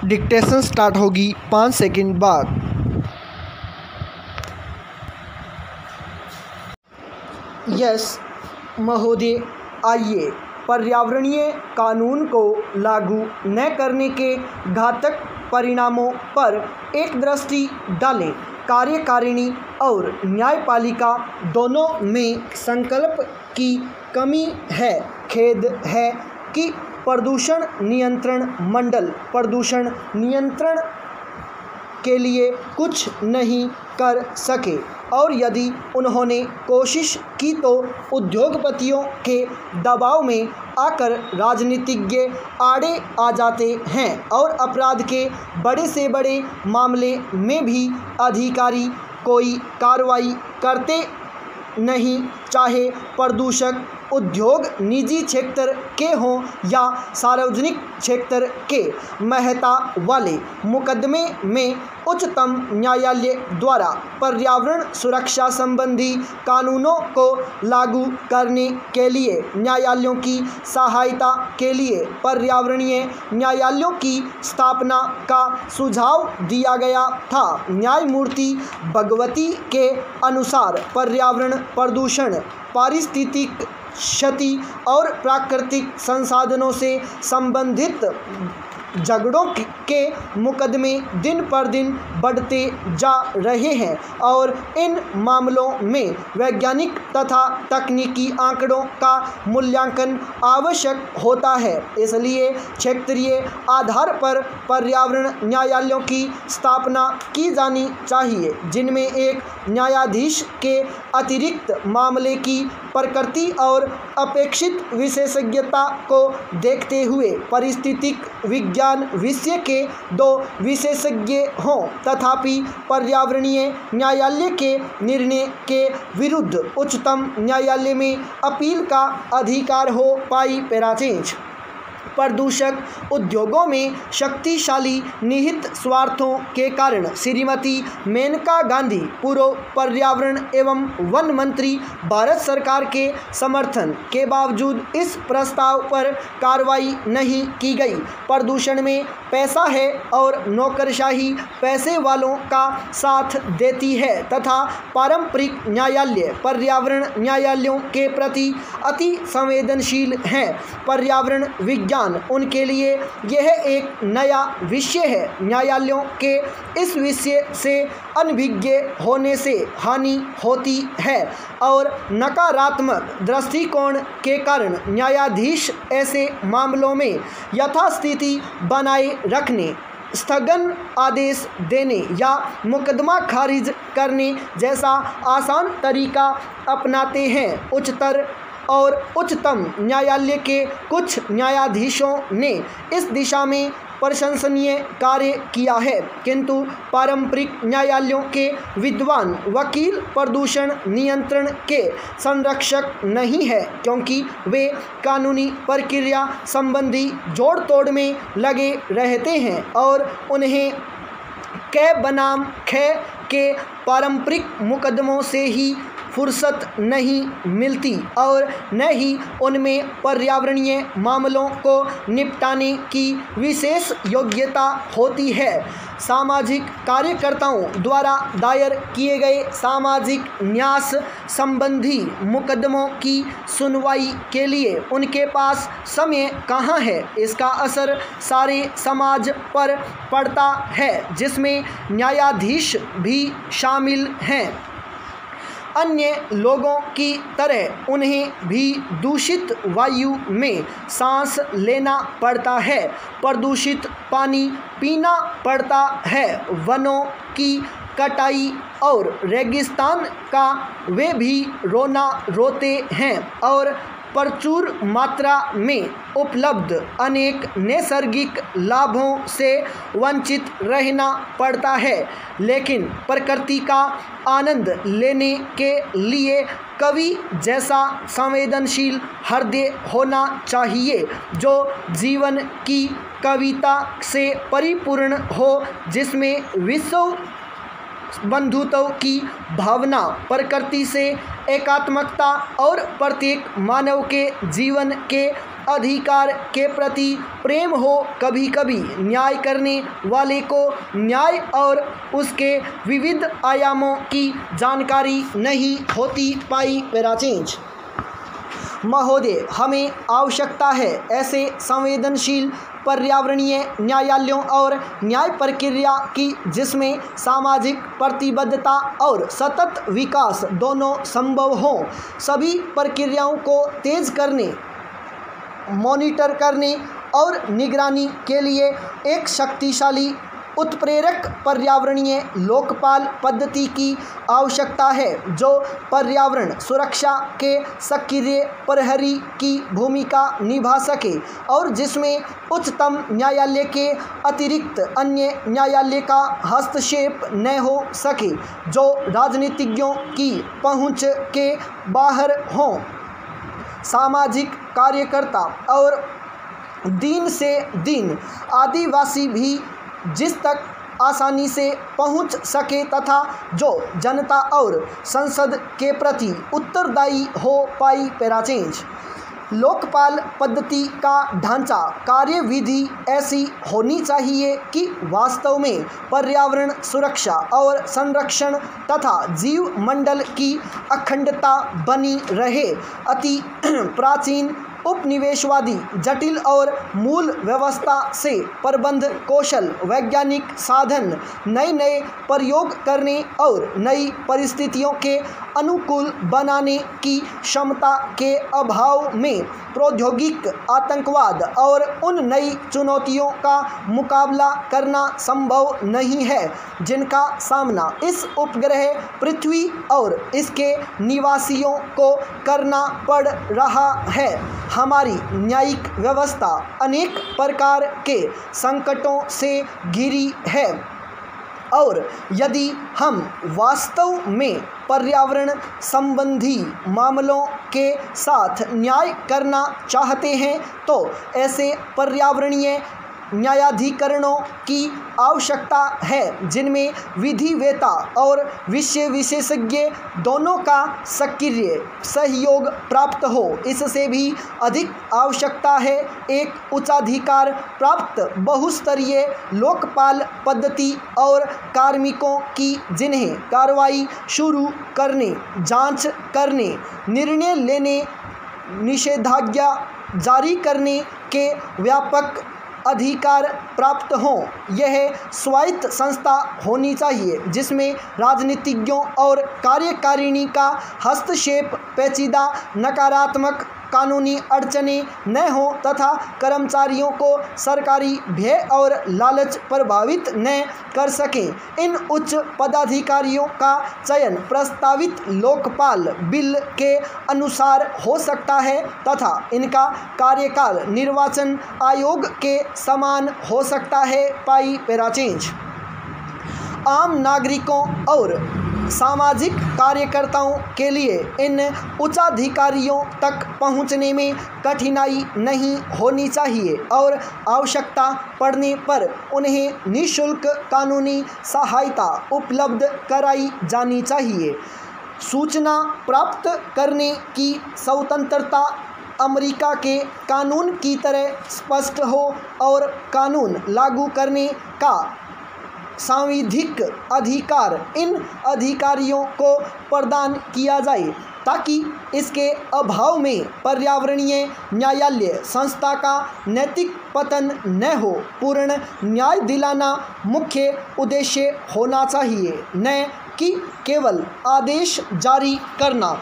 Dictation start होगी 5 second बाद। Yes महोदय, आइए पर्यावरणीय कानून को लागू न करने के घातक परिणामों पर एक दृष्टि डालें। कार्यकारिणी और न्यायपालिका दोनों में संकल्प की कमी है। खेद है कि प्रदूषण नियंत्रण मंडल प्रदूषण नियंत्रण के लिए कुछ नहीं कर सके, और यदि उन्होंने कोशिश की तो उद्योगपतियों के दबाव में आकर राजनीतिज्ञ आड़े आ जाते हैं और अपराध के बड़े से बड़े मामले में भी अधिकारी कोई कार्रवाई करते नहीं, चाहे प्रदूषक उद्योग निजी क्षेत्र के हों या सार्वजनिक क्षेत्र के। मेहता वाले मुकदमे में उच्चतम न्यायालय द्वारा पर्यावरण सुरक्षा संबंधी कानूनों को लागू करने के लिए न्यायालयों की सहायता के लिए पर्यावरणीय न्यायालयों की स्थापना का सुझाव दिया गया था। न्यायमूर्ति भगवती के अनुसार पर्यावरण प्रदूषण, पारिस्थितिक क्षति और प्राकृतिक संसाधनों से संबंधित झगड़ों के मुकदमे दिन पर दिन बढ़ते जा रहे हैं और इन मामलों में वैज्ञानिक तथा तकनीकी आंकड़ों का मूल्यांकन आवश्यक होता है। इसलिए क्षेत्रीय आधार पर पर्यावरण न्यायालयों की स्थापना की जानी चाहिए, जिनमें एक न्यायाधीश के अतिरिक्त मामले की प्रकृति और अपेक्षित विशेषज्ञता को देखते हुए पारिस्थितिक विज्ञान विषय के 2 विशेषज्ञ हों। तथापि पर्यावरणीय न्यायालय के निर्णय के विरुद्ध उच्चतम न्यायालय में अपील का अधिकार हो। पाई पैराचेंज प्रदूषक उद्योगों में शक्तिशाली निहित स्वार्थों के कारण श्रीमती मेनका गांधी पूर्व पर्यावरण एवं वन मंत्री भारत सरकार के समर्थन के बावजूद इस प्रस्ताव पर कार्रवाई नहीं की गई। प्रदूषण में पैसा है और नौकरशाही पैसे वालों का साथ देती है तथा पारंपरिक न्यायालय पर्यावरण न्यायालयों के प्रति अति संवेदनशील हैं। पर्यावरण विज्ञान उनके लिए यह एक नया विषय है। न्यायालयों के इस विषय से अनभिज्ञ होने से हानि होती है और नकारात्मक दृष्टिकोण के कारण न्यायाधीश ऐसे मामलों में यथास्थिति बनाए रखने, स्थगन आदेश देने या मुकदमा खारिज करने जैसा आसान तरीका अपनाते हैं। उच्चतम न्यायालय के कुछ न्यायाधीशों ने इस दिशा में प्रशंसनीय कार्य किया है, किंतु पारंपरिक न्यायालयों के विद्वान वकील प्रदूषण नियंत्रण के संरक्षक नहीं है, क्योंकि वे कानूनी प्रक्रिया संबंधी जोड़ तोड़ में लगे रहते हैं और उन्हें कै बनाम खे के पारंपरिक मुकदमों से ही फुर्सत नहीं मिलती और न ही उनमें पर्यावरणीय मामलों को निपटाने की विशेष योग्यता होती है। सामाजिक कार्यकर्ताओं द्वारा दायर किए गए सामाजिक न्यास संबंधी मुकदमों की सुनवाई के लिए उनके पास समय कहाँ है। इसका असर सारे समाज पर पड़ता है, जिसमें न्यायाधीश भी शामिल हैं। अन्य लोगों की तरह उन्हें भी दूषित वायु में सांस लेना पड़ता है, प्रदूषित पानी पीना पड़ता है, वनों की कटाई और रेगिस्तान का वे भी रोना रोते हैं और प्रचुर मात्रा में उपलब्ध अनेक नैसर्गिक लाभों से वंचित रहना पड़ता है। लेकिन प्रकृति का आनंद लेने के लिए कवि जैसा संवेदनशील हृदय होना चाहिए, जो जीवन की कविता से परिपूर्ण हो, जिसमें विश्व बंधुत्व की भावना, प्रकृति से एकात्मकता और प्रत्येक मानव के जीवन के अधिकार के प्रति प्रेम हो। कभी कभी न्याय करने वाले को न्याय और उसके विविध आयामों की जानकारी नहीं होती। पाई पैराचेंज। महोदय, हमें आवश्यकता है ऐसे संवेदनशील पर्यावरणीय न्यायालयों और न्याय प्रक्रिया की जिसमें सामाजिक प्रतिबद्धता और सतत विकास दोनों संभव हों। सभी प्रक्रियाओं को तेज करने, मॉनिटर करने और निगरानी के लिए एक शक्तिशाली उत्प्रेरक पर्यावरणीय लोकपाल पद्धति की आवश्यकता है जो पर्यावरण सुरक्षा के सक्रिय प्रहरी की भूमिका निभा सके और जिसमें उच्चतम न्यायालय के अतिरिक्त अन्य न्यायालय का हस्तक्षेप न हो सके, जो राजनीतिज्ञों की पहुंच के बाहर हों। सामाजिक कार्यकर्ता और दिन से दिन आदिवासी भी जिस तक आसानी से पहुंच सके तथा जो जनता और संसद के प्रति उत्तरदायी हो। पाई पैराचेंज। लोकपाल पद्धति का ढांचा कार्यविधि ऐसी होनी चाहिए कि वास्तव में पर्यावरण सुरक्षा और संरक्षण तथा जीव मंडल की अखंडता बनी रहे। अति प्राचीन उपनिवेशवादी जटिल और मूल व्यवस्था से प्रबंध कौशल, वैज्ञानिक साधन, नए नए प्रयोग करने और नई परिस्थितियों के अनुकूल बनाने की क्षमता के अभाव में प्रौद्योगिक आतंकवाद और उन नई चुनौतियों का मुकाबला करना संभव नहीं है जिनका सामना इस उपग्रह पृथ्वी और इसके निवासियों को करना पड़ रहा है। हमारी न्यायिक व्यवस्था अनेक प्रकार के संकटों से घिरी है और यदि हम वास्तव में पर्यावरण संबंधी मामलों के साथ न्याय करना चाहते हैं तो ऐसे पर्यावरणीय न्यायाधिकरणों की आवश्यकता है जिनमें विधिवेता और विषय विशेषज्ञ दोनों का सक्रिय सहयोग प्राप्त हो। इससे भी अधिक आवश्यकता है एक उच्चाधिकार प्राप्त बहुस्तरीय लोकपाल पद्धति और कार्मिकों की जिन्हें कार्रवाई शुरू करने, जांच करने, निर्णय लेने, निषेधाज्ञा जारी करने के व्यापक अधिकार प्राप्त हों। यह स्वायत्त संस्था होनी चाहिए जिसमें राजनीतिज्ञों और कार्यकारिणी का हस्तक्षेप, पेचीदा नकारात्मक कानूनी अड़चनें न हो तथा कर्मचारियों को सरकारी भय और लालच प्रभावित न कर सकें। इन उच्च पदाधिकारियों का चयन प्रस्तावित लोकपाल बिल के अनुसार हो सकता है तथा इनका कार्यकाल निर्वाचन आयोग के समान हो सकता है। पाई पैराचेंज। आम नागरिकों और सामाजिक कार्यकर्ताओं के लिए इन उच्चाधिकारियों तक पहुंचने में कठिनाई नहीं होनी चाहिए और आवश्यकता पड़ने पर उन्हें निःशुल्क कानूनी सहायता उपलब्ध कराई जानी चाहिए। सूचना प्राप्त करने की स्वतंत्रता अमेरिका के कानून की तरह स्पष्ट हो और कानून लागू करने का सांविधिक अधिकार इन अधिकारियों को प्रदान किया जाए ताकि इसके अभाव में पर्यावरणीय न्यायालय संस्था का नैतिक पतन न हो। पूर्ण न्याय दिलाना मुख्य उद्देश्य होना चाहिए, न कि केवल आदेश जारी करना।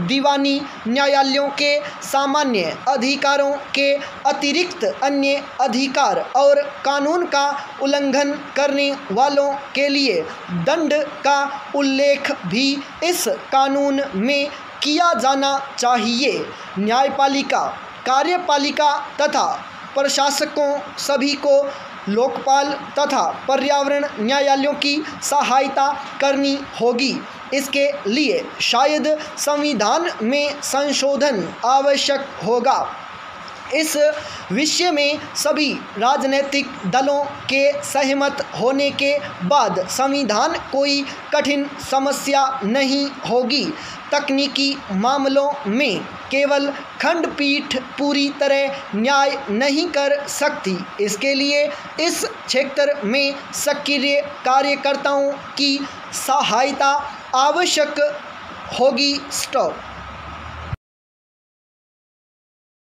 दीवानी न्यायालयों के सामान्य अधिकारों के अतिरिक्त अन्य अधिकार और कानून का उल्लंघन करने वालों के लिए दंड का उल्लेख भी इस कानून में किया जाना चाहिए। न्यायपालिका, कार्यपालिका तथा प्रशासकों सभी को लोकपाल तथा पर्यावरण न्यायालयों की सहायता करनी होगी। इसके लिए शायद संविधान में संशोधन आवश्यक होगा। इस विषय में सभी राजनीतिक दलों के सहमत होने के बाद संविधान कोई कठिन समस्या नहीं होगी। तकनीकी मामलों में केवल खंडपीठ पूरी तरह न्याय नहीं कर सकती। इसके लिए इस क्षेत्र में सक्रिय कार्यकर्ताओं की सहायता आवश्यक होगी। स्टॉप।